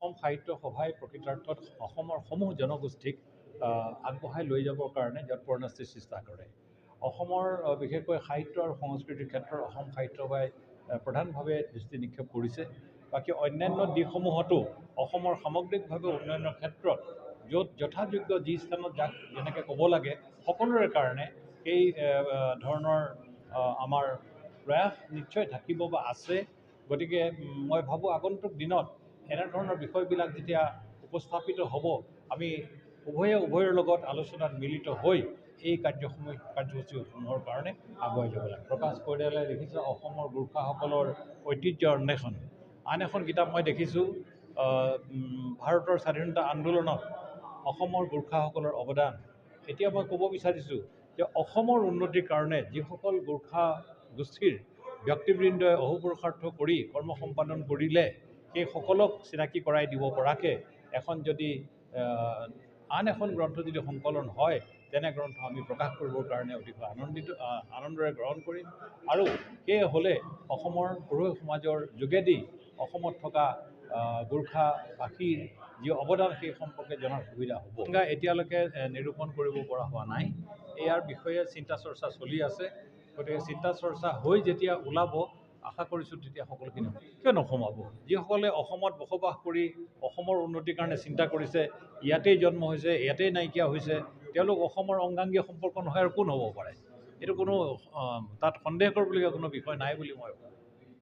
অসম সাহিত্য সভাই প্ৰকৃতাৰ্থত অসমৰ সমূহ জনগোষ্ঠীক আগবঢ়াই লৈ যাবৰ কাৰণে যৎপৰোনাস্তি চেষ্টা কৰে। অসমৰ বিশেষকৈ সাহিত্য আৰু সংস্কৃতিৰ ক্ষেত্ৰত অসম সাহিত্য সভাই প্ৰধানভাৱে দৃষ্টি নিক্ষেপ কৰিছে। বাকী অন্যান্য দিশসমূহতো অসমৰ সামগ্ৰিকভাৱে উন্নয়নৰ ক্ষেত্ৰত য'ত যথাযোগ্য যি স্থানত যাক যেনেকৈ ক'ব লাগে সকলোৰে কাৰণে এই ধৰণৰ আমাৰ প্ৰয়াস নিশ্চয় থাকিব বা আছে। গতিকে মই ভাবোঁ আগন্তুক দিনত এনেধৰণৰ বিষয়বিলাক যেতিয়া উপস্থাপিত হ'ব, আমি উভয়ৰ লগত আলোচনাত মিলিত হৈ এই কাৰ্যসূচীসমূহৰ কাৰণে আগুৱাই যাব লাগে। প্ৰকাশ পৰিয়ালে লিখিছে অসমৰ গোৰ্খাসকলৰ ঐতিহ্য অন্বেষণ। আন এখন কিতাপ মই দেখিছোঁ ভাৰতৰ স্বাধীনতা আন্দোলনত অসমৰ গোৰ্খাসকলৰ অৱদান। এতিয়া মই ক'ব বিচাৰিছোঁ যে অসমৰ উন্নতিৰ কাৰণে যিসকল গোৰ্খা গোষ্ঠীৰ ব্যক্তিবৃন্দই অহোপুৰুষাৰ্থ কৰি কৰ্ম সম্পাদন কৰিলে সেই সকলক চিনাকি কৰাই দিব পৰাকৈ এখন যদি আন এখন গ্ৰন্থ যদি সংকলন হয় তেনে গ্ৰন্থ আমি প্ৰকাশ কৰিবৰ কাৰণে অতিশয় আনন্দৰে গ্ৰহণ কৰিম। আৰু সেয়ে হ'লে অসমৰ পঢ়ুৱৈ সমাজৰ যোগেদি অসমত থকা গোৰ্খাভাষীৰ যি অৱদান সেই সম্পৰ্কে জনাৰ সুবিধা হ'ব। এতিয়ালৈকে নিৰূপণ কৰিব পৰা হোৱা নাই। ইয়াৰ বিষয়ে চিন্তা চৰ্চা চলি আছে। গতিকে চিন্তা চৰ্চা হৈ যেতিয়া ওলাব আশা কৰিছোঁ তেতিয়া সকলোখিনি কিয় নোসোমাব। যিসকলে অসমত বসবাস কৰি অসমৰ উন্নতিৰ কাৰণে চিন্তা কৰিছে, ইয়াতেই জন্ম হৈছে, ইয়াতেই নাইকিয়া হৈছে, তেওঁলোক অসমৰ অংগাংগী সম্পৰ্ক নহয় আৰু কোন হ'ব পাৰে। এইটো কোনো তাত সন্দেহ কৰিবলগীয়া কোনো বিষয় নাই বুলি মই ভাবোঁ।